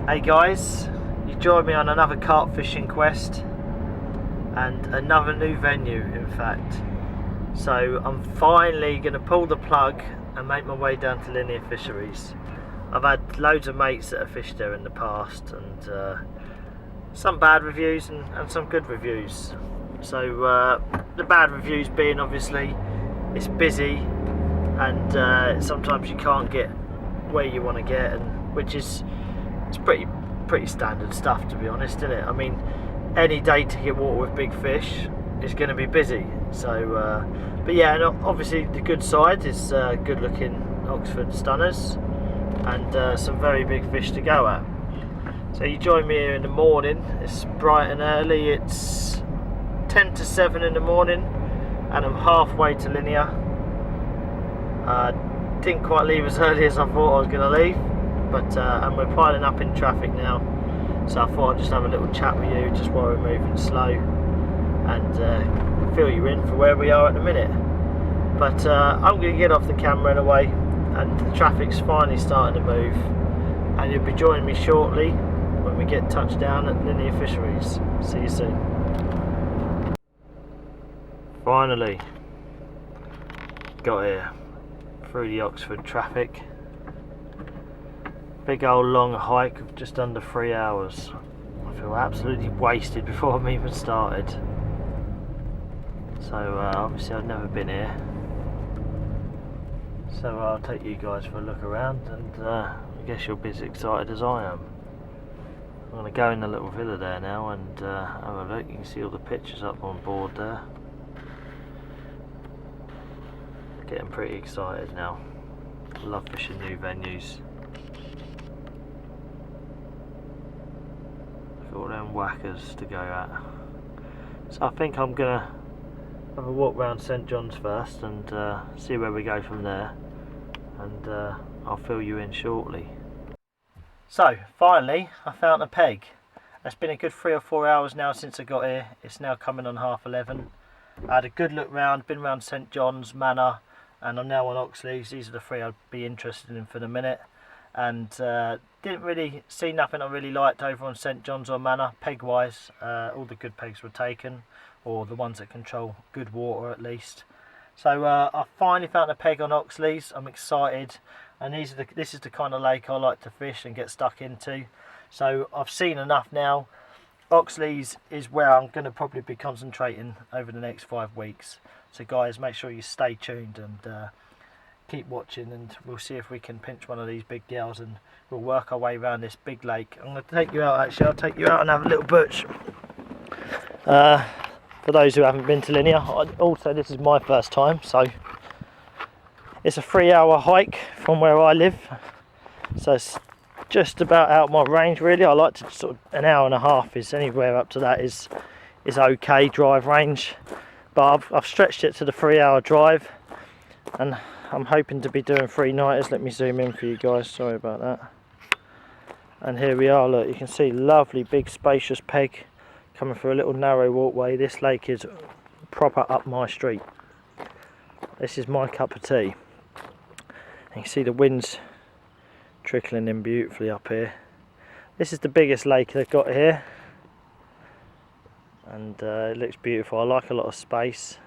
Hey guys, you joined me on another carp fishing quest and another new venue in fact. So I'm finally going to pull the plug and make my way down to Linear Fisheries. I've had loads of mates that have fished there in the past and some bad reviews and some good reviews. So the bad reviews being obviously it's busy and sometimes you can't get where you want to get, and which is it's pretty standard stuff, to be honest, isn't it? I mean, any day to get water with big fish is going to be busy. So, but yeah, and obviously the good side is good looking Oxford stunners and some very big fish to go at. So you join me here in the morning. It's bright and early. It's 10 to 7 in the morning, and I'm halfway to Linear. Didn't quite leave as early as I thought I was going to leave. But and we're piling up in traffic now, so I thought I'd just have a little chat with you just while we're moving slow and fill you in for where we are at the minute. But I'm going to get off the camera in a way, and the traffic's finally starting to move, and you'll be joining me shortly when we get touched down at Linear Fisheries. See you soon. Finally got here through the Oxford traffic. Big old long hike of just under 3 hours. I feel absolutely wasted before I've even started. So obviously I've never been here. So I'll take you guys for a look around, and I guess you'll be as excited as I am. I'm going to go in the little villa there now and have a look. You can see all the pictures up on board there. Getting pretty excited now. I love fishing new venues. All them whackers to go at. So I think I'm gonna have a walk around St John's first and see where we go from there, and I'll fill you in shortly. So finally I found a peg. It's been a good 3 or 4 hours now since I got here. It's now coming on 11:30. I had a good look round, been around St John's, Manor, and I'm now on Oxley's. These are the three I'd be interested in for the minute. And didn't really see nothing I really liked over on St John's or Manor. Peg wise, all the good pegs were taken, or the ones that control good water at least. So I finally found a peg on Oxley's. I'm excited, and this is the kind of lake I like to fish and get stuck into. So I've seen enough now. Oxley's is where I'm going to probably be concentrating over the next 5 weeks. So guys, make sure you stay tuned and keep watching, and we'll see if we can pinch one of these big gals and we'll work our way around this big lake. I'm going to take you out, actually. I'll take you out and have a little butch. For those who haven't been to Linear, also this is my first time, so it's a 3-hour hike from where I live, so it's just about out my range really. I like to sort of, an hour and a half is anywhere up to that is okay drive range, but I've stretched it to the 3-hour drive, and I'm hoping to be doing 3 nighters. Let me zoom in for you guys, sorry about that. And here we are, look, you can see lovely big spacious peg coming through a little narrow walkway. This lake is proper up my street. This is my cup of tea. And you can see the winds trickling in beautifully up here. This is the biggest lake they've got here, and it looks beautiful. I like a lot of space.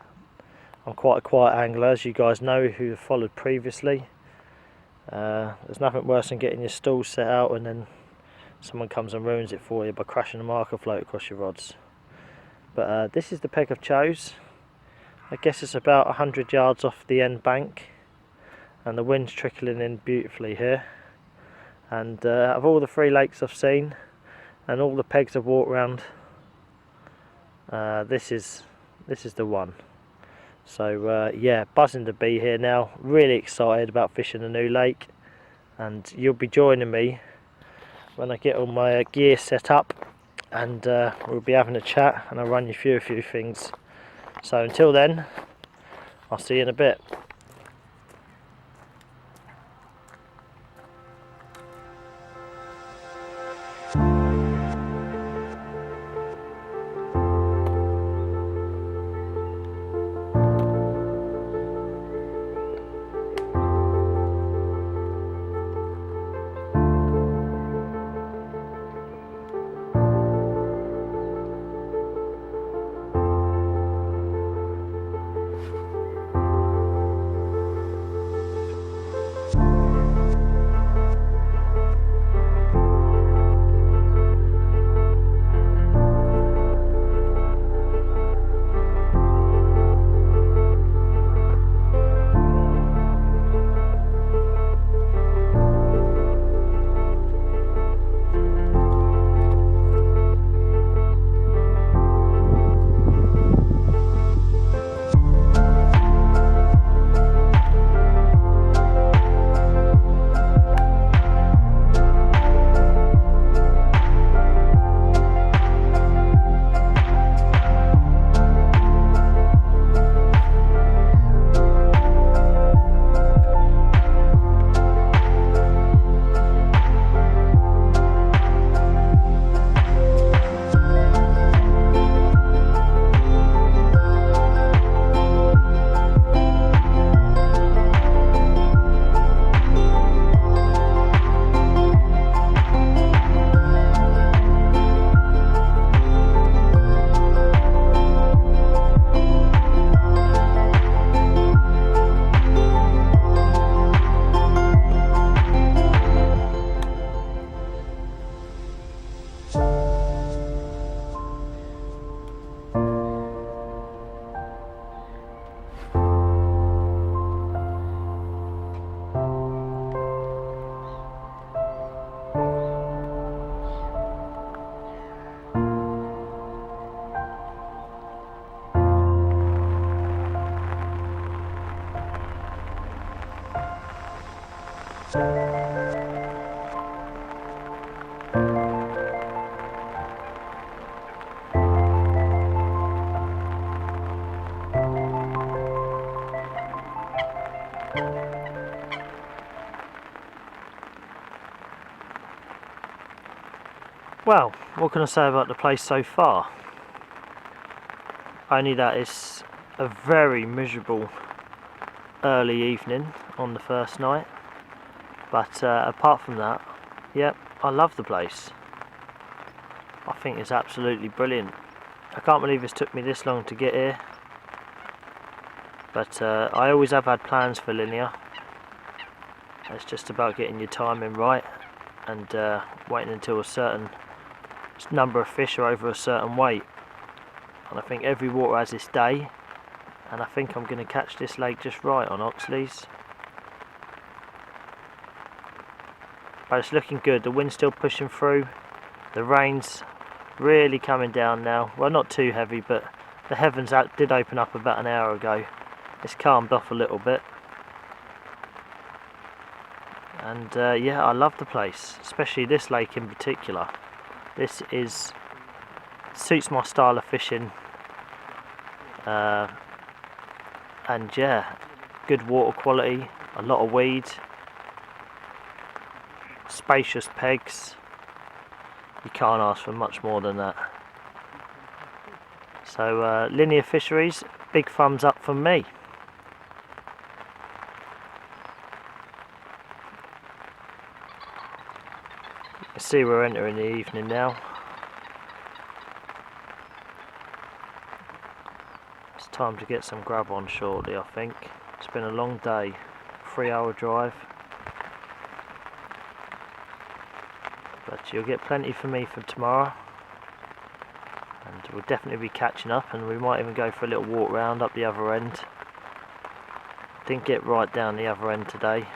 I'm quite a quiet angler, as you guys know who have followed previously. There's nothing worse than getting your stall set out and then someone comes and ruins it for you by crashing a marker float across your rods. But this is the peg I've chose. I guess it's about 100 yards off the end bank, and the wind's trickling in beautifully here. And of all the 3 lakes I've seen and all the pegs I've walked around, this is the one. So yeah, buzzing to be here now, really excited about fishing a new lake, and you'll be joining me when I get all my gear set up, and we'll be having a chat and I'll run you through a few things. So until then, I'll see you in a bit. Well, what can I say about the place so far? Only that it's a very miserable early evening on the first night, but apart from that, yep, I love the place. I think it's absolutely brilliant. I can't believe it's took me this long to get here, but I always have had plans for Linear. It's just about getting your timing right and waiting until a certain number of fish are over a certain weight. And I think every water has its day, and I think I'm going to catch this lake just right on Oxley's. But it's looking good. The wind's still pushing through. The rain's really coming down now. Well, not too heavy, but the heavens did open up about an hour ago. It's calmed off a little bit. And yeah, I love the place, especially this lake in particular. This suits my style of fishing. And yeah, good water quality, a lot of weed, spacious pegs. You can't ask for much more than that. So Linear Fisheries, big thumbs up from me. You see we're entering the evening now. It's time to get some grub on shortly, I think. It's been a long day, 3-hour drive. But you'll get plenty for me for tomorrow. And we'll definitely be catching up, and we might even go for a little walk round up the other end. Didn't get right down the other end today.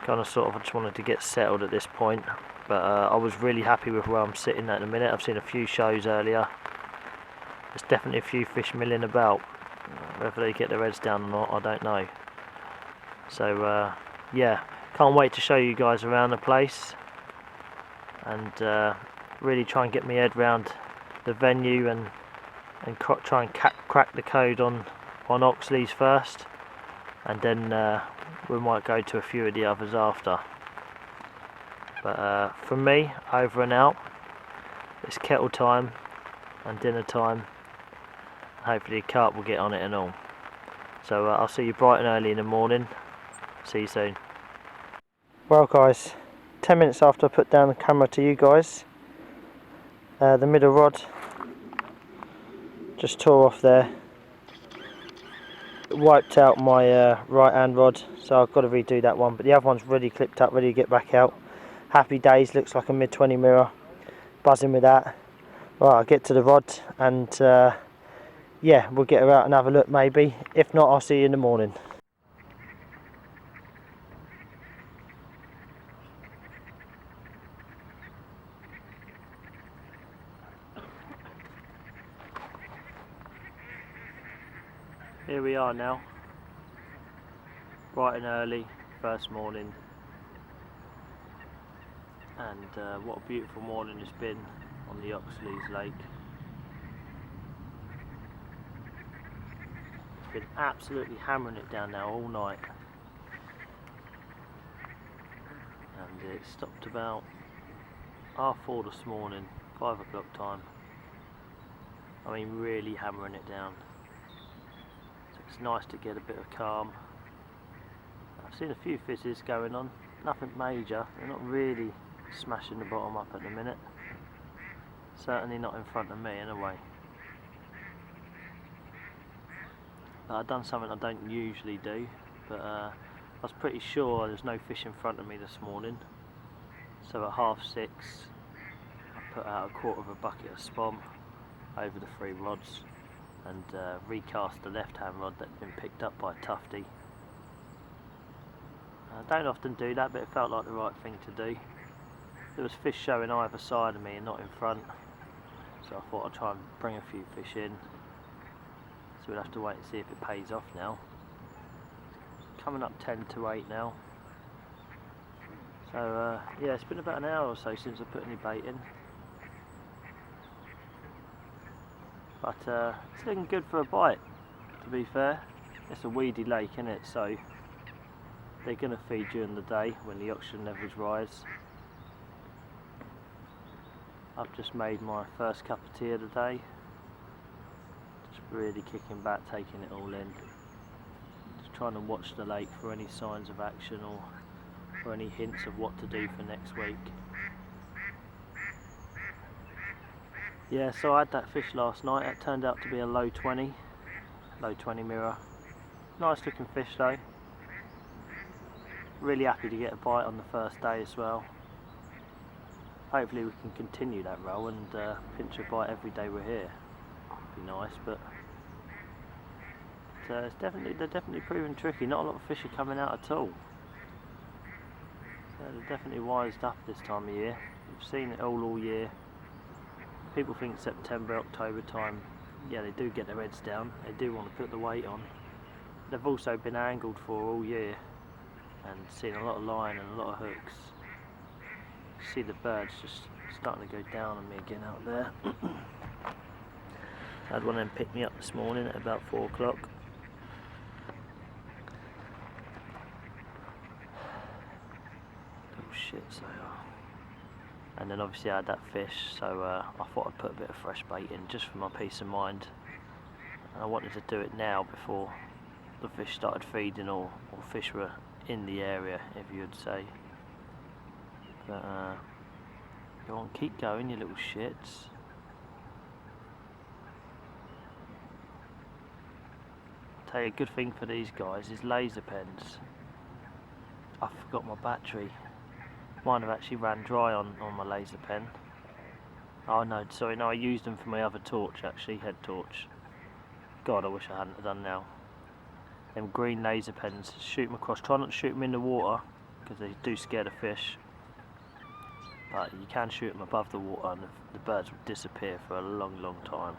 Kind of sort of just wanted to get settled at this point. But I was really happy with where I'm sitting at the minute. I've seen a few shows earlier. There's definitely a few fish milling about. Whether they get their heads down or not, I don't know. So yeah, can't wait to show you guys around the place. And really try and get my head round the venue and try and crack the code on Oxley's first, and then we might go to a few of the others after. But from me, over and out. It's kettle time and dinner time. Hopefully the carp will get on it and all. So I'll see you bright and early in the morning. See you soon. Well guys, 10 minutes after I put down the camera to you guys, the middle rod just tore off there. It wiped out my right hand rod, so I've got to redo that one, but the other one's ready clipped up, ready to get back out. Happy days, looks like a mid-20 mirror, buzzing with that. Right, I'll get to the rod and yeah, we'll get her out and have a look maybe. If not, I'll see you in the morning. Here we are now, bright and early, first morning, and what a beautiful morning it's been on the Oxley's lake. It's been absolutely hammering it down now all night, and it stopped about 4:30 this morning, 5 o'clock time. I mean, really hammering it down. It's nice to get a bit of calm. I've seen a few fishes going on, nothing major. They're not really smashing the bottom up at the minute. Certainly not in front of me anyway. I've done something I don't usually do, but I was pretty sure there's no fish in front of me this morning. So at 6:30 I put out a quarter of a bucket of spom over the 3 rods and recast the left hand rod that had been picked up by a tufty. I don't often do that, but it felt like the right thing to do. There was fish showing either side of me and not in front, so I thought I'd try and bring a few fish in. So we'll have to wait and see if it pays off now. It's coming up 10 to 8 now. So yeah, it's been about an hour or so since I put any bait in. But it's looking good for a bite, to be fair. It's a weedy lake, isn't it? So they're going to feed during the day when the oxygen levels rise. I've just made my first cup of tea of the day. Just really kicking back, taking it all in. Just trying to watch the lake for any signs of action or any hints of what to do for next week. Yeah, so I had that fish last night. It turned out to be a low 20 mirror. Nice looking fish though. Really happy to get a bite on the first day as well. Hopefully we can continue that roll and pinch a bite every day we're here. Would be nice, but they're definitely proving tricky. Not a lot of fish are coming out at all. So they're definitely wised up this time of year. We've seen it all year. People think September, October time, yeah, they do get their heads down. They do want to put the weight on. They've also been angled for all year and seen a lot of line and a lot of hooks. See the birds just starting to go down on me again out there. I had one of them pick me up this morning at about 4 o'clock. Little shits they are. And then obviously I had that fish, so I thought I'd put a bit of fresh bait in just for my peace of mind. And I wanted to do it now before the fish started feeding or fish were in the area, if you would say. But go on, keep going, you little shits. I'll tell you, a good thing for these guys is laser pens. I forgot my battery. Mine have actually ran dry on my laser pen. Oh no, sorry, no, I used them for my other torch actually, head torch. God, I wish I hadn't have done now. Them green laser pens, shoot them across. Try not to shoot them in the water, because they do scare the fish. But you can shoot them above the water and the birds will disappear for a long, long time.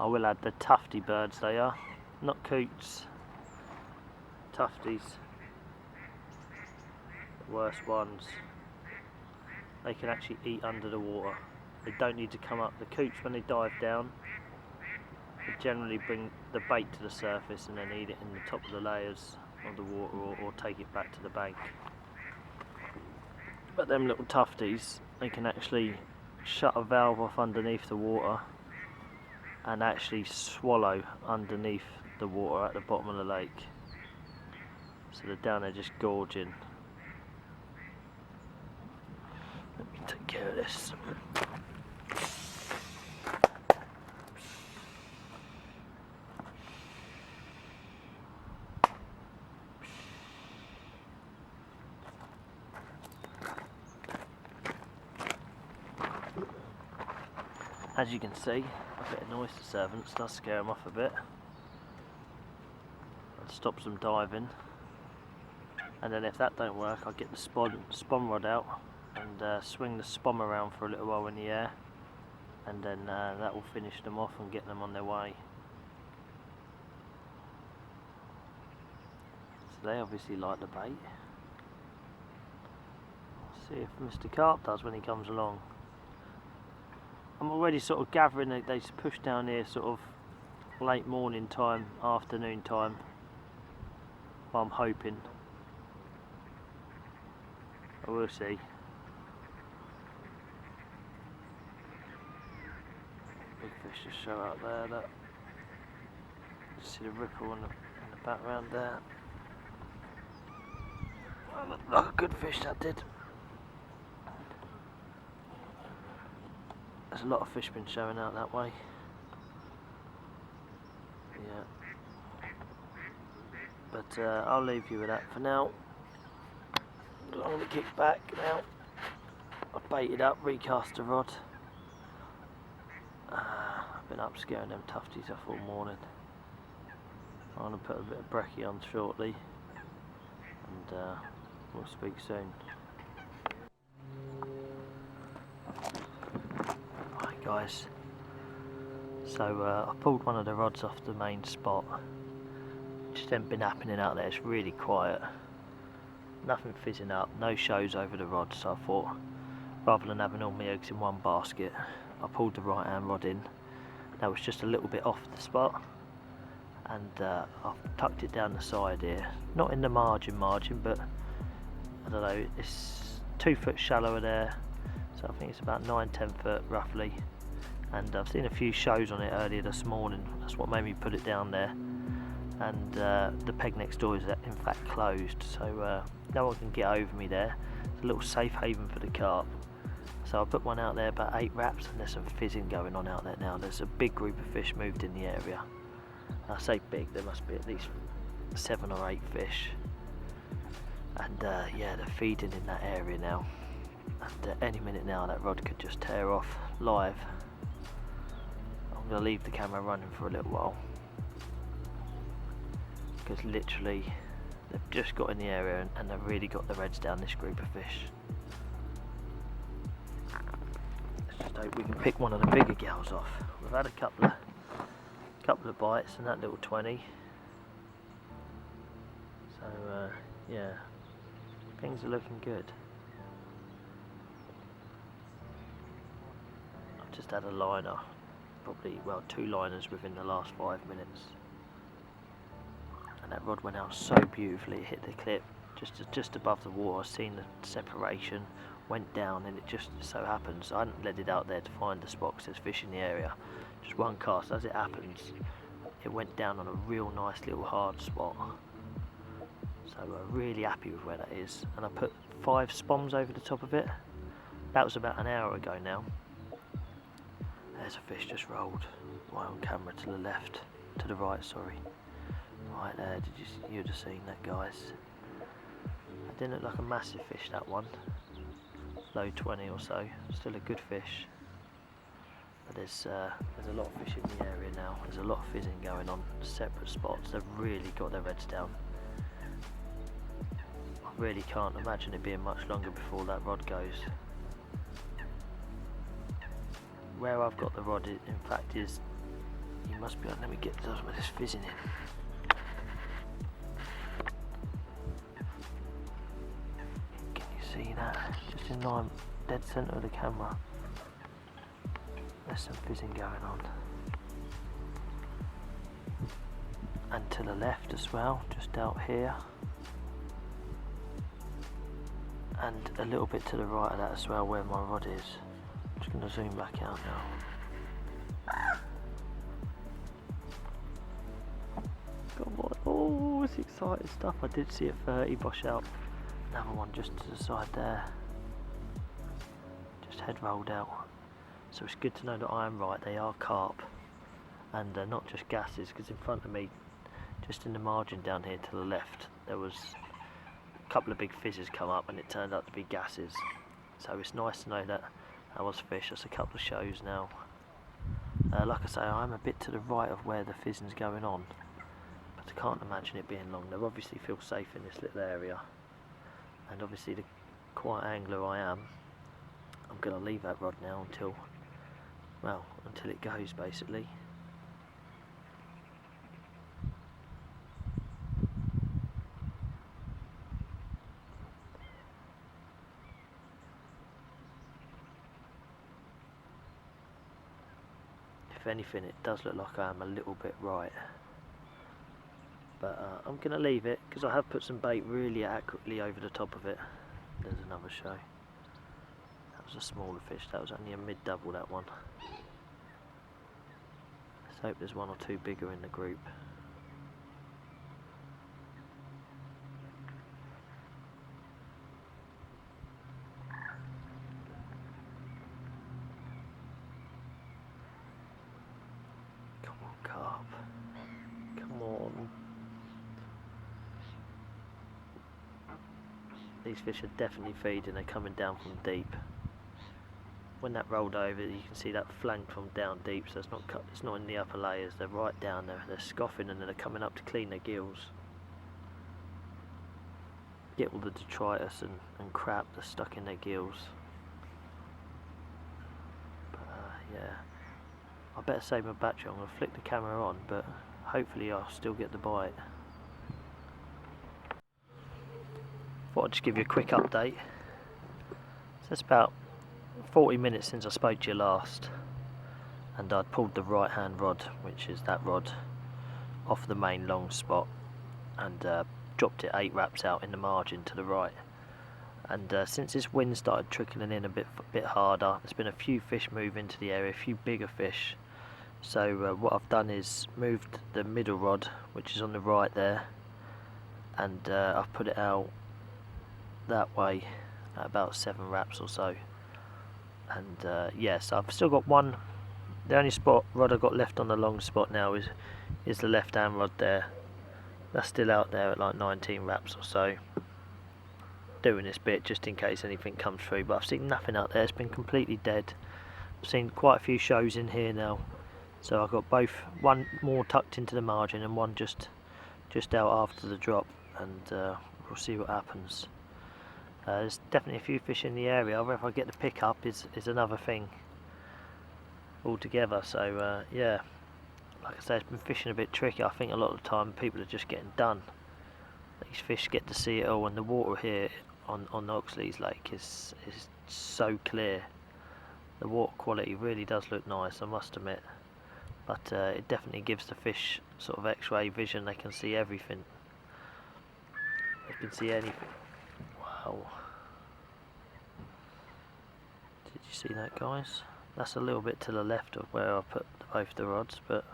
I will add the tufty birds they are, not coots, tufties, the worst ones. They can actually eat under the water. They don't need to come up. The coots, when they dive down, they generally bring the bait to the surface and then eat it in the top of the layers of the water or take it back to the bank. But them little tufties, they can actually shut a valve off underneath the water and actually swallow underneath the water at the bottom of the lake. So they're down there just gorging. Let me take care of this. As you can see, a bit of noise disturbance does scare them off a bit. It stops them diving. And then if that don't work, I'll get the spom rod out and swing the spom around for a little while in the air. And then that will finish them off and get them on their way. So they obviously like the bait. See if Mr. Carp does when he comes along. I'm already sort of gathering that they push down here sort of late morning time, afternoon time. Well, I'm hoping. But we'll see. Big fish just show out there. That. See the ripple in the background there. Well, looked like a good fish that did. There's a lot of fish been showing out that way. Yeah. But I'll leave you with that for now. I'm going to kick back now. I've baited up, recast the rod. I've been up scaring them tufties off all morning. I'm going to put a bit of brekkie on shortly. And we'll speak soon. Guys, so I pulled one of the rods off the main spot. Just hasn't been happening out there. It's really quiet, nothing fizzing up, no shows over the rod. So I thought, rather than having all my eggs in one basket, I pulled the right hand rod in. That was just a little bit off the spot, and I've tucked it down the side here, not in the margin, but I don't know, it's 2 foot shallower there, so I think it's about 9-10 foot roughly, and I've seen a few shows on it earlier this morning. That's what made me put it down there. And the peg next door is in fact closed, so no one can get over me there. It's a little safe haven for the carp. So I put one out there, about 8 wraps, and there's some fizzing going on out there now. There's a big group of fish moved in the area. I say big, there must be at least 7 or 8 fish. And yeah, they're feeding in that area now. And any minute now that rod could just tear off live. I'm going to leave the camera running for a little while, because literally they've just got in the area and they've really got their heads down, this group of fish. Let's just hope we can pick one of the bigger gals off. We've had a couple of bites and that little 20. So yeah, things are looking good. I've just had a liner, probably, well, 2 liners within the last 5 minutes. And that rod went out so beautifully, it hit the clip just above the water. I've seen the separation, went down, and it just so happens, I hadn't let it out there to find the spot because there's fish in the area. Just one cast, as it happens, it went down on a real nice little hard spot. So I'm really happy with where that is. And I put 5 spoms over the top of it. That was about an hour ago now. There's a fish just rolled right on camera to the left, to the right, sorry. Right there, you'd have seen that, guys. It didn't look like a massive fish, that one. Low 20 or so, still a good fish. But there's a lot of fish in the area now. There's a lot of fizzing going on, separate spots. They've really got their heads down. I really can't imagine it being much longer before that rod goes. Where I've got the rod, in fact, is, you must be, let me get some of this fizzing in. Can you see that? Just in line, dead centre of the camera. There's some fizzing going on. And to the left as well, just out here. And a little bit to the right of that as well, where my rod is. I'm just going to zoom back out now. Come on, oh, it's exciting stuff. I did see a 30 bosh out. Another one just to the side there. Just head rolled out. So it's good to know that I am right, they are carp. And not just gases, because in front of me, just in the margin down here to the left, there was a couple of big fizzes come up and it turned out to be gases. So it's nice to know that was fish. That's a couple of shows now. Like I say, I'm a bit to the right of where the fizzing's going on, but I can't imagine it being long. They obviously feel safe in this little area, and obviously the quiet angler I am, I'm going to leave that rod now until, well, until it goes basically. If anything, it does look like I am a little bit right, but I'm going to leave it because I have put some bait really accurately over the top of it. There's another show. That was a smaller fish, that was only a mid-double, that one. Let's hope there's 1 or 2 bigger in the group. Carp, come on. These fish are definitely feeding, they're coming down from deep. When that rolled over, you can see that flank from down deep, so it's not in the upper layers, they're right down there, they're scoffing and then they're coming up to clean their gills. Get all the detritus and crap that's stuck in their gills. But yeah. I better save my battery. I'm going to flick the camera on, but hopefully I'll still get the bite. Thought I'd just give you a quick update. So it's about 40 minutes since I spoke to you last, and I'd pulled the right hand rod, which is that rod, off the main long spot, and dropped it 8 wraps out in the margin to the right. And since this wind started trickling in a bit harder, there's been a few fish move into the area, a few bigger fish. So what I've done is moved the middle rod, which is on the right there, and I've put it out that way at about 7 wraps or so. And yes, I've still got one. The only rod I've got left on the long spot now is the left hand rod there. That's still out there at like 19 wraps or so, doing this bit just in case anything comes through, but I've seen nothing out there. It's been completely dead. I've seen quite a few shows in here now, so I've got both, one more tucked into the margin and one just out after the drop, and we'll see what happens. There's definitely a few fish in the area. Whether I get the pick up is another thing altogether. So yeah, like I say, it's been fishing a bit tricky. I think a lot of the time people are just getting done. These fish get to see it all, and the water here on Oxley's lake is so clear. The water quality really does look nice, I must admit, but it definitely gives the fish sort of x-ray vision. They can see everything. They can see anything. Wow. Did you see that, guys? That's a little bit to the left of where I put both the rods, but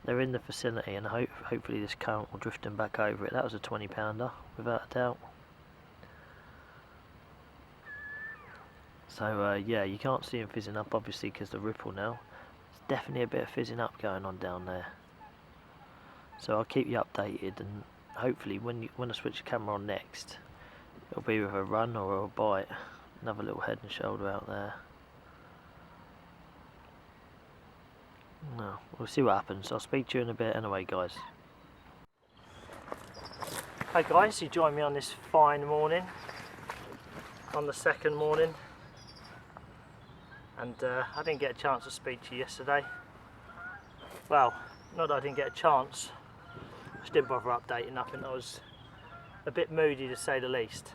they're in the vicinity, and hopefully this current will drift them back over it. That was a 20-pounder, without a doubt. So yeah, you can't see them fizzing up obviously because the ripple now. There's definitely a bit of fizzing up going on down there. So I'll keep you updated, and hopefully when I switch the camera on next, it'll be with a run or a bite. Another little head and shoulder out there. No, we'll see what happens. I'll speak to you in a bit anyway, guys. Hi guys, you join me on this fine morning, on the second morning, and I didn't get a chance to speak to you yesterday. Well, not that I didn't get a chance, I just didn't bother updating nothing. I was a bit moody to say the least.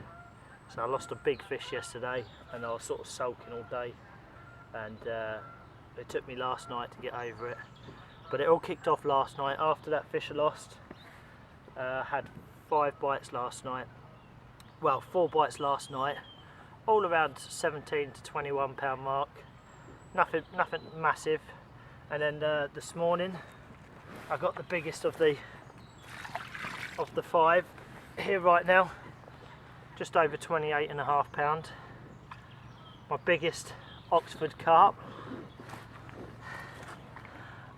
So I lost a big fish yesterday, and I was sort of sulking all day, and it took me last night to get over it. But it all kicked off last night after that fish I lost. Had 5 bites last night. Well, 4 bites last night, all around 17 to 21 pound mark. Nothing massive. And then this morning I got the biggest of the 5 here right now, just over 28.5 pound. My biggest Oxford carp,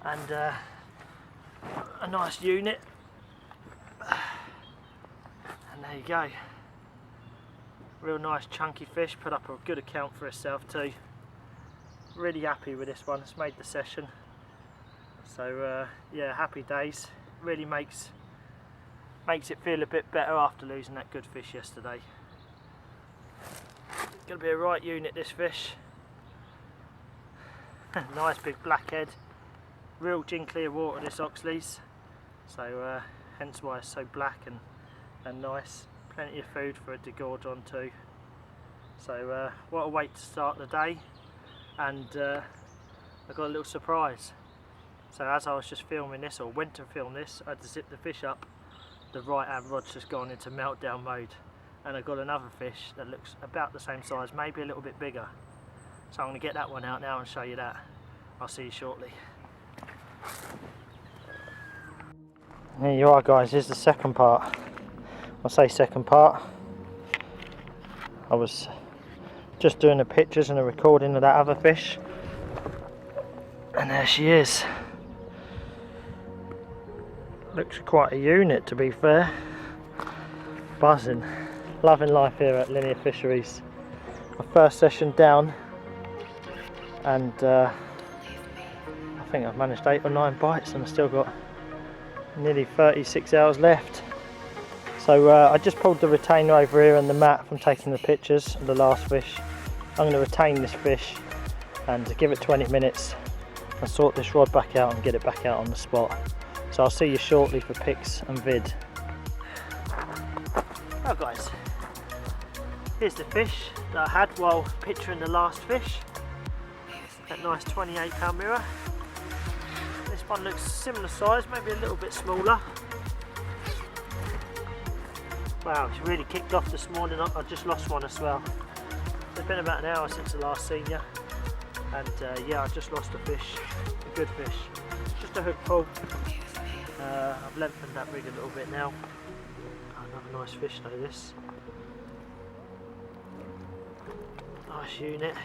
and a nice unit, and there you go. Real nice chunky fish, put up a good account for itself too. Really happy with this one. It's made the session, so yeah, happy days. Really makes it feel a bit better after losing that good fish yesterday. Gonna be a right unit, this fish. Nice big blackhead, real gin clear water, this Oxley's, so hence why it's so black and nice. Plenty of food for it to gorge on too. So what a way to start the day, and I got a little surprise. So as I was just filming this, or went to film this, I had to zip the fish up. The right hand rod's just gone into meltdown mode, and I got another fish that looks about the same size, maybe a little bit bigger. So I'm going to get that one out now and show you that. I'll see you shortly. There you are, guys. Here's the second part. I say second part. I was just doing the pictures and the recording of that other fish, and there she is. Looks quite a unit, to be fair. Buzzing. Loving life here at Linear Fisheries. My first session down, and I think I've managed 8 or 9 bites, and I've still got nearly 36 hours left. So I just pulled the retainer over here and the mat from taking the pictures of the last fish. I'm going to retain this fish and give it 20 minutes and sort this rod back out and get it back out on the spot. So I'll see you shortly for pics and vid. Oh guys, here's the fish that I had while picturing the last fish. That nice 28 pound mirror. This This one looks similar size, maybe a little bit smaller. Wow, it's really kicked off this morning. I just lost one as well. It's been about an hour since I last seen you, and yeah, I just lost a fish, a good fish. Just a hook pull. I've lengthened that rig a little bit now. Another nice fish though, this. Nice unit.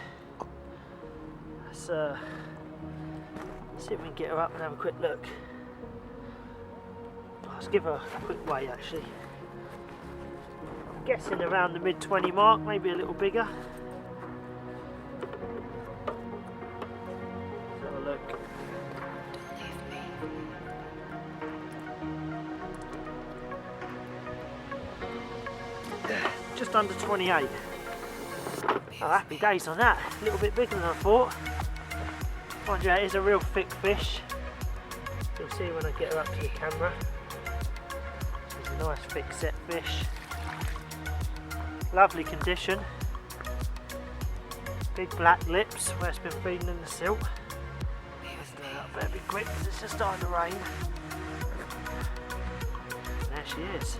Let's see if we can get her up and have a quick look. Let's give her a quick weigh actually. I'm guessing around the mid-20 mark, maybe a little bigger. Let's have a look. Just under 28. Oh, happy days on that. A little bit bigger than I thought. Mind you, it is a real thick fish. You'll see when I get her up to the camera. It's a nice thick set fish. Lovely condition. Big black lips where it's been feeding in the silt. I better be quick because it's just starting to rain. And there she is.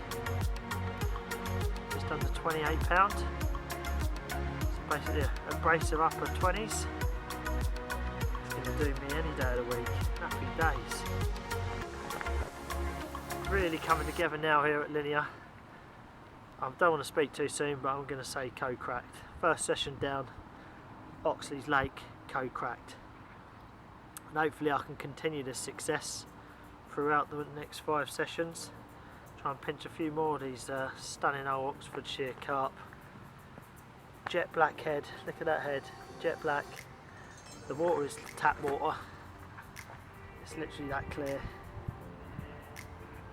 Just under 28 pounds. So basically a brace of upper 20s. It's going to do me any day of the week. Happy days. Really coming together now here at Linear. I don't want to speak too soon, but I'm going to say code cracked. First session down, Oxley's Lake, code cracked. And hopefully I can continue this success throughout the next 5 sessions. Try and pinch a few more of these stunning old Oxfordshire carp. Jet black head, look at that head, jet black. The water is tap water. It's literally that clear.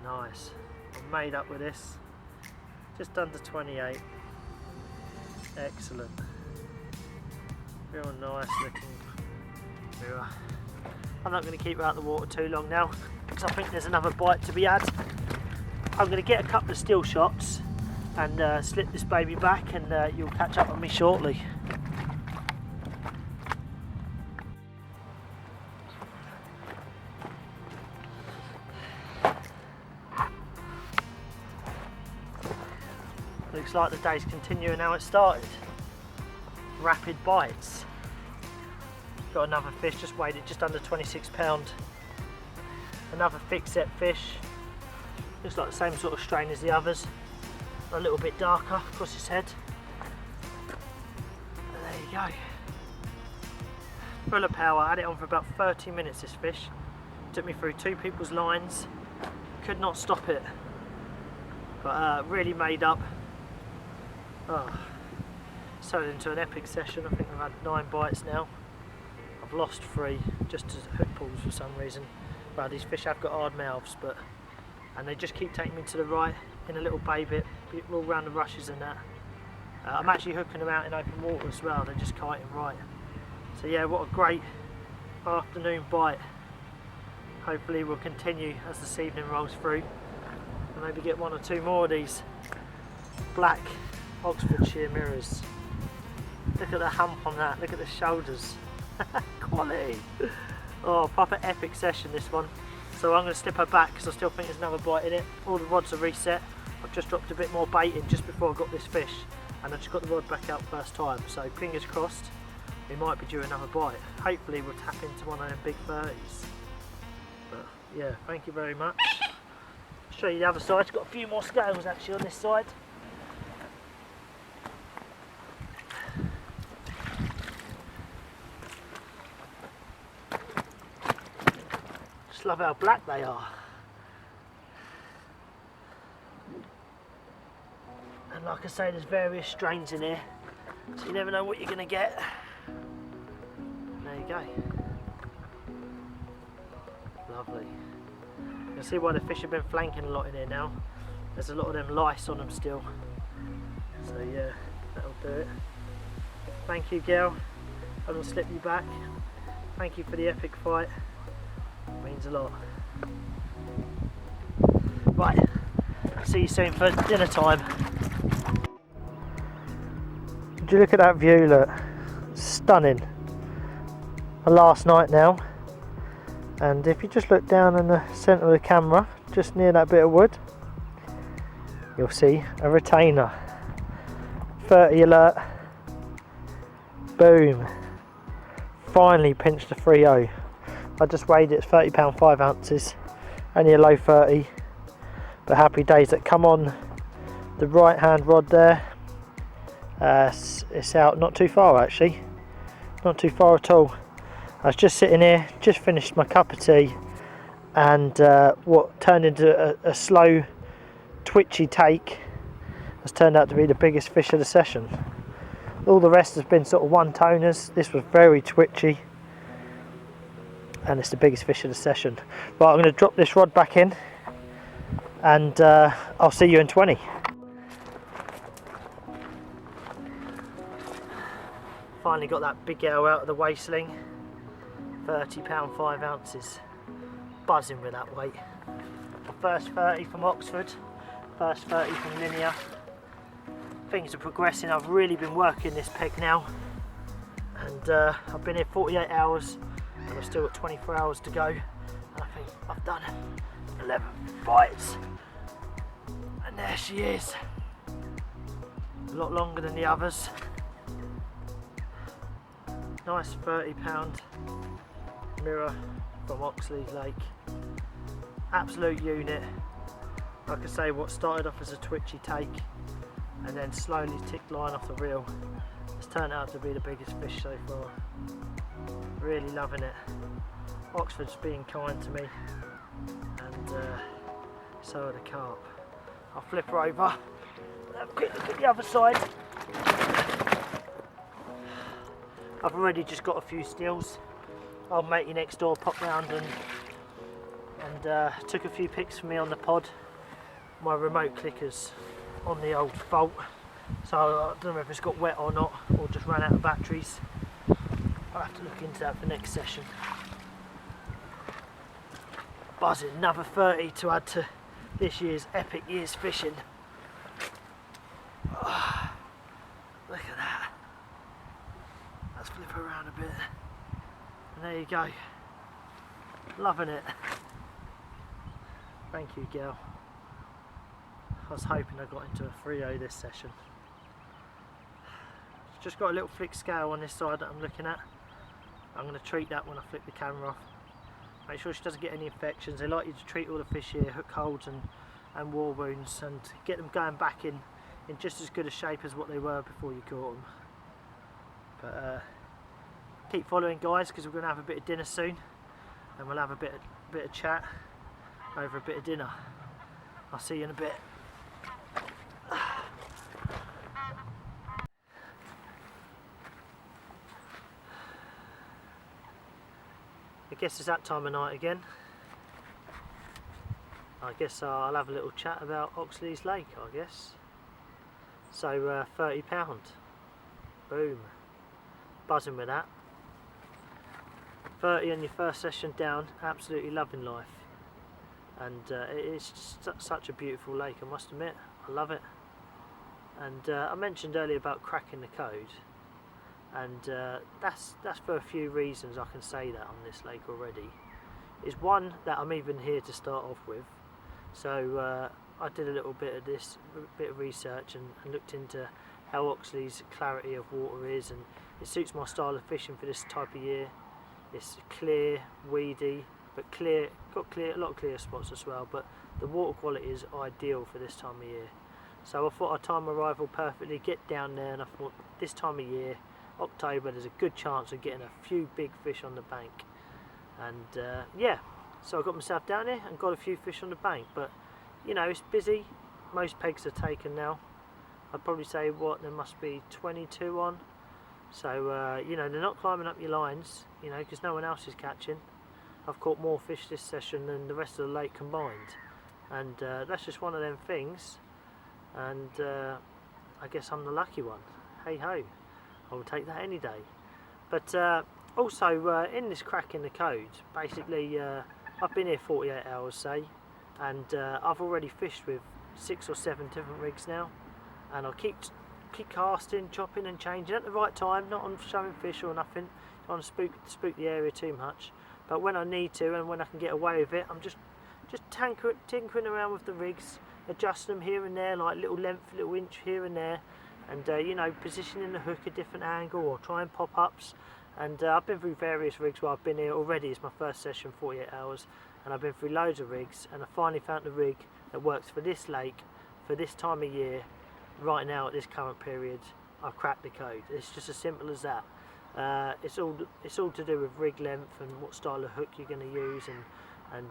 Nice. I'm made up with this. Just under 28. Excellent. Real nice looking mirror. I'm not going to keep her out of the water too long now because I think there's another bite to be had. I'm going to get a couple of still shots and slip this baby back, and you'll catch up with me shortly. Looks like the day's continuing how it started. Rapid bites. Got another fish, just weighed it just under 26 pounds. Another thick set fish. Looks like the same sort of strain as the others. A little bit darker across his head. And there you go. Full of power. I had it on for about 30 minutes, this fish. Took me through 2 people's lines. Could not stop it. But really made up. Oh, it's turned into an epic session. I think I've had 9 bites now. I've lost 3 just as hook pulls for some reason. Well, these fish have got hard mouths, and they just keep taking me to the right in a little bay bit, all around the rushes and that. I'm actually hooking them out in open water as well. They're just kiting right. So yeah, what a great afternoon bite. Hopefully we'll continue as this evening rolls through, and maybe get 1 or 2 more of these black Oxfordshire mirrors. Look at the hump on that, look at the shoulders. Quality. Oh, proper epic session this one. So I'm going to slip her back because I still think there's another bite in it. All the rods are reset. I've just dropped a bit more bait in just before I got this fish, and I just got the rod back out first time. So fingers crossed we might be due another bite. Hopefully we'll tap into one of them big 30s. But yeah, thank you very much. I'll show you the other side. It's got a few more scales actually on this side. Just love how black they are. And like I say, there's various strains in here, so you never know what you're going to get. There you go. Lovely. You can see why the fish have been flanking a lot in here now. There's a lot of them lice on them still. So yeah, that'll do it. Thank you, girl. I will slip you back. Thank you for the epic fight. Means a lot. Right, see you soon for dinner time. Would you look at that view, look, stunning. And last night now, And if you just look down in the centre of the camera, just near that bit of wood, you'll see a retainer. 30 alert. Boom. Finally pinched a 3.0. I just weighed it, it's £30 5 ounces. Only a low 30. But happy days. That come on the right hand rod there. It's out not too far actually. Not too far at all. I was just sitting here, just finished my cup of tea, and what turned into a slow, twitchy take has turned out to be the biggest fish of the session. All the rest has been sort of one toners. This was very twitchy, and it's the biggest fish of the session. Right, I'm going to drop this rod back in, and I'll see you in 20. Finally got that big L out of the waist sling. £30 5 ounces. Buzzing with that weight. The first 30 from Oxford, first 30 from Linear. Things are progressing. I've really been working this peg now, and I've been here 48 hours and I've still got 24 hours to go, and I think I've done 11 bites, and there she is. A lot longer than the others. Nice £30 mirror from Oxley Lake. Absolute unit. Like I say, what started off as a twitchy take and then slowly ticked line off the reel has turned out to be the biggest fish so far. Really loving it. Oxford's being kind to me, and so are the carp. I'll flip her over, have a quick look at the other side. I've already just got a few stills. Old matey next door popped round and took a few pics for me on the pod. My remote clicker's on the old fault, so I don't know if it's got wet or not, or just ran out of batteries. I'll have to look into that for next session. Buzzing, another 30 to add to this year's epic year's fishing. Oh, look at that. Let's flip her around a bit. And there you go. Loving it. Thank you, girl. I was hoping I got into a 3.0 this session. Just got a little flick scale on this side that I'm looking at. I'm going to treat that when I flip the camera off. Make sure she doesn't get any infections. They like you to treat all the fish here, hook holds and war wounds, and get them going back in just as good a shape as what they were before you caught them. But keep following, guys, because we're going to have a bit of dinner soon, and we'll have a bit of chat over a bit of dinner. I'll see you in a bit. I guess it's that time of night again. I guess I'll have a little chat about Oxley's Lake, I guess. So £30. Boom. Buzzing with that. 30 on your first session down, absolutely loving life. And it's just such a beautiful lake, I must admit. I love it. And I mentioned earlier about cracking the code, and that's for a few reasons. I can say that on this lake already. Is one, that I'm even here to start off with. So I did a little bit of research and looked into how Oxley's clarity of water is, and it suits my style of fishing for this type of year. It's clear, weedy, but clear, a lot of clear spots as well, but the water quality is ideal for this time of year. So I thought I'd time my arrival perfectly, get down there, and I thought this time of year, October, there's a good chance of getting a few big fish on the bank. And yeah, so I got myself down there and got a few fish on the bank, but you know, it's busy. Most pegs are taken now. I'd probably say there must be 22 on. So you know, they're not climbing up your lines, you know, because no one else is catching. I've caught more fish this session than the rest of the lake combined, and that's just one of them things. And I guess I'm the lucky one. Hey ho, I will take that any day. But also in this cracking the code, basically I've been here 48 hours, say, and I've already fished with 6 or 7 different rigs now, and I'll keep casting, chopping and changing at the right time, not on showing fish or nothing, don't want to spook the area too much, but when I need to and when I can get away with it, I'm just tinkering around with the rigs, adjusting them here and there, like little length, little inch here and there, and you know, positioning the hook a different angle or trying pop-ups. And I've been through various rigs where I've been here already. It's my first session, 48 hours, and I've been through loads of rigs, and I finally found the rig that works for this lake, for this time of year, right now at this current period. I've cracked the code. It's just as simple as that. It's all to do with rig length and what style of hook you're going to use, and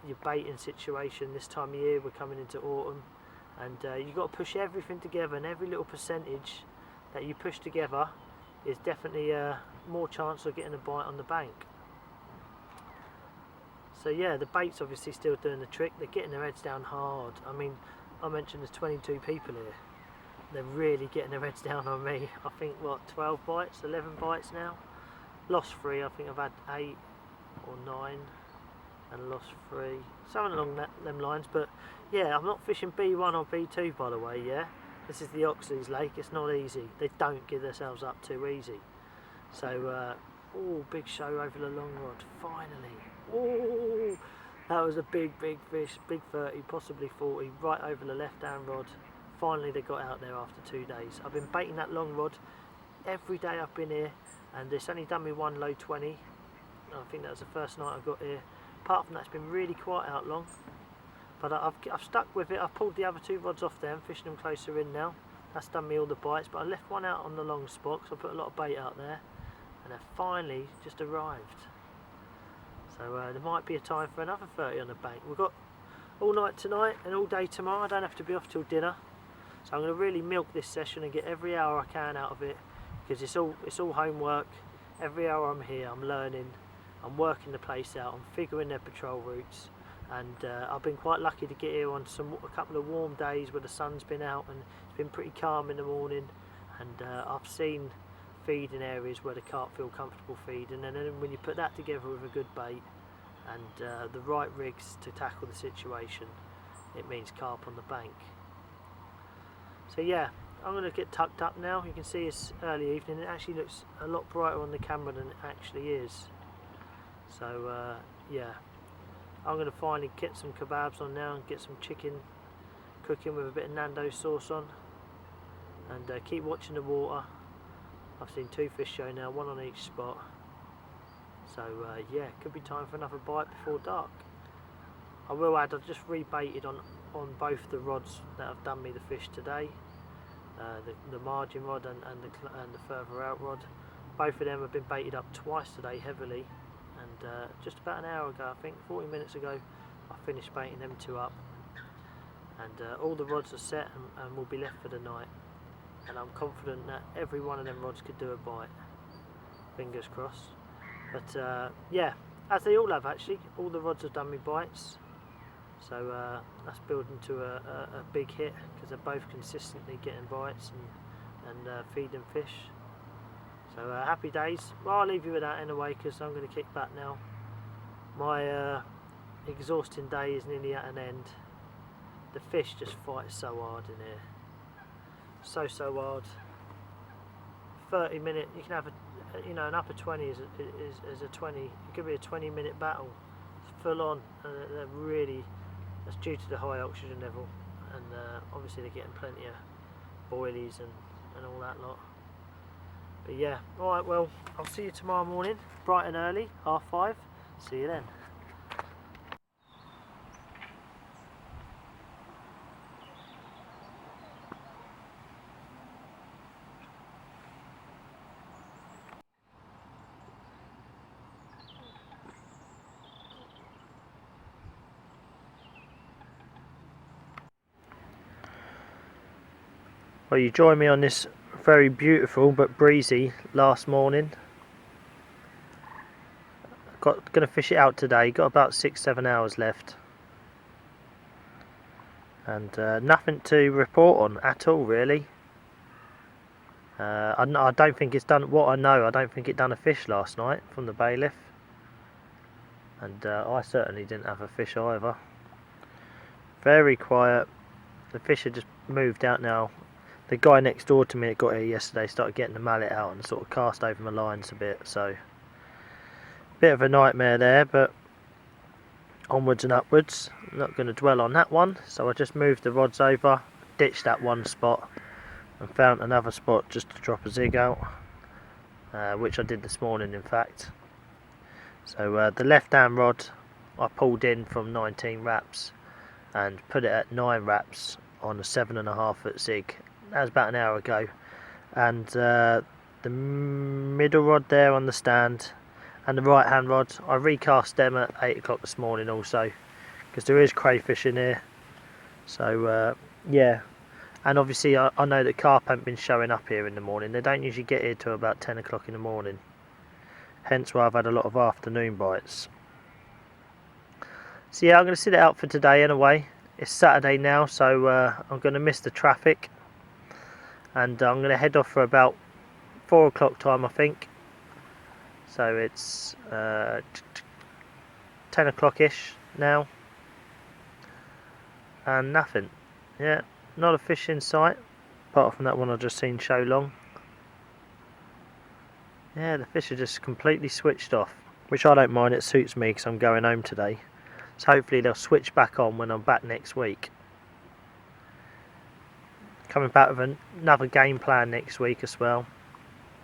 your baiting situation this time of year. We're coming into autumn, and you've got to push everything together, and every little percentage that you push together is definitely more chance of getting a bite on the bank. So yeah, the bait's obviously still doing the trick. They're getting their heads down hard. I mean, I mentioned there's 22 people here. They're really getting their heads down on me. I think, what, 12 bites, 11 bites now? Lost 3, I think I've had 8 or 9 and lost 3. Something along them lines, but yeah, I'm not fishing B1 or B2, by the way, yeah? This is the Oxley's lake, it's not easy. They don't give themselves up too easy. So, oh, big show over the long rod, finally. Oh, that was a big fish, big 30, possibly 40, right over the left-hand rod. Finally they got out there after 2 days. I've been baiting that long rod every day I've been here, and it's only done me one low 20. I think that was the first night I got here. Apart from that, it's been really quiet out long. But I've stuck with it. I've pulled the other 2 rods off there and fishing them closer in now. That's done me all the bites, but I left one out on the long spot because I put a lot of bait out there, and they've finally just arrived. So there might be a time for another 30 on the bank. We've got all night tonight and all day tomorrow. I don't have to be off till dinner. So I'm going to really milk this session and get every hour I can out of it, because it's all homework. Every hour I'm here, I'm learning, I'm working the place out, I'm figuring their patrol routes, and I've been quite lucky to get here on a couple of warm days where the sun's been out and it's been pretty calm in the morning, and I've seen feeding areas where the carp feel comfortable feeding, and then when you put that together with a good bait and the right rigs to tackle the situation, it means carp on the bank. So yeah, I'm going to get tucked up now. You can see it's early evening. It actually looks a lot brighter on the camera than it actually is. So yeah, I'm going to finally get some kebabs on now and get some chicken cooking with a bit of Nando's sauce on, and keep watching the water. I've seen 2 fish show now, 1 on each spot. So yeah, could be time for another bite before dark. I will add, I've just rebaited on both the rods that have done me the fish today, the margin rod and the further out rod. Both of them have been baited up twice today heavily, and just about an hour ago, I think 40 minutes ago, I finished baiting them 2 up, and all the rods are set and will be left for the night, and I'm confident that every one of them rods could do a bite, fingers crossed. But yeah, as they all have actually, all the rods have done me bites. So that's building to a big hit, because they're both consistently getting bites and feeding fish. So happy days. Well, I'll leave you with that anyway, because I'm going to kick back now. My exhausting day is nearly at an end. The fish just fight so hard in here. So hard. 30 minute, you can have an upper 20 is a 20. It could be a 20-minute battle. It's full on. They're really. That's due to the high oxygen level, and obviously they're getting plenty of boilies and all that lot. But yeah, alright, well, I'll see you tomorrow morning, bright and early, 5:30. See you then. Well, you join me on this very beautiful but breezy last morning. Gonna fish it out today. Got about 6-7 hours left, and nothing to report on at all really. I don't think it's done. What I know, I don't think it done a fish last night from the bailiff, and I certainly didn't have a fish either. Very quiet. The fish had just moved out now. The guy next door to me that got here yesterday started getting the mallet out and sort of cast over my lines a bit, so Bit of a nightmare there, but onwards and upwards. I'm not going to dwell on that one, so I just moved the rods over, ditched that one spot and found another spot just to drop a zig out, which I did this morning in fact. So the left hand rod I pulled in from 19 wraps and put it at 9 wraps on a 7.5 foot zig. That was about an hour ago. And the middle rod there on the stand and the right hand rod, I recast them at 8 o'clock this morning also, because there is crayfish in here. So yeah, and obviously I know that carp haven't been showing up here in the morning. They don't usually get here till about 10 o'clock in the morning, hence why I've had a lot of afternoon bites. So yeah, I'm going to sit it out for today anyway. It's Saturday now, so I'm going to miss the traffic, and I'm going to head off for about 4 o'clock time I think. So it's 10 o'clock ish now, and nothing. Yeah, not a fish in sight apart from that one I've just seen show long. Yeah, the fish are just completely switched off, which I don't mind. It suits me because I'm going home today, so hopefully they'll switch back on when I'm back next week. Coming back with another game plan next week as well.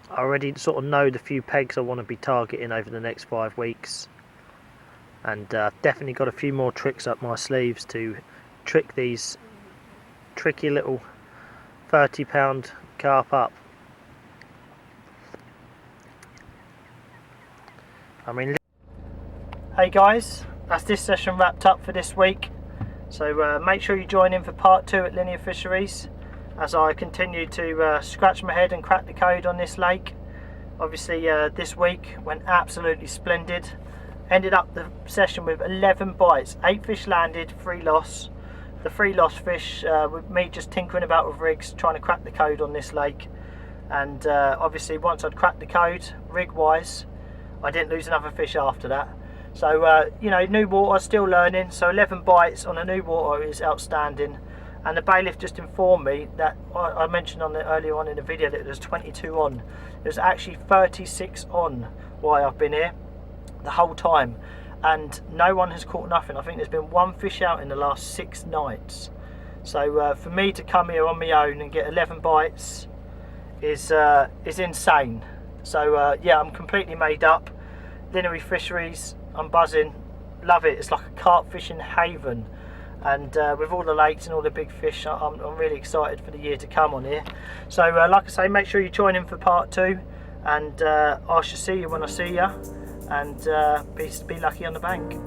I already sort of know the few pegs I want to be targeting over the next 5 weeks, and definitely got a few more tricks up my sleeves to trick these tricky little 30-pound carp up. I mean, hey guys, that's this session wrapped up for this week. So make sure you join in for part 2 at Linear Fisheries, as I continue to scratch my head and crack the code on this lake. Obviously this week went absolutely splendid. Ended up the session with 11 bites, 8 fish landed, 3 loss. The 3 lost fish with me just tinkering about with rigs, trying to crack the code on this lake. And obviously once I'd cracked the code, rig wise, I didn't lose another fish after that. So you know, new water, still learning. So 11 bites on a new water is outstanding. And the bailiff just informed me that I mentioned earlier on in the video that there's 22 on. There's actually 36 on while I've been here the whole time, and no one has caught nothing. I think there's been 1 fish out in the last 6 nights. So for me to come here on my own and get 11 bites is insane. So yeah, I'm completely made up. Linear Fisheries, I'm buzzing, love it. It's like a carp fishing haven. And with all the lakes and all the big fish, I'm really excited for the year to come on here. So like I say, make sure you join in for part 2, and I shall see you when I see you, and be lucky on the bank.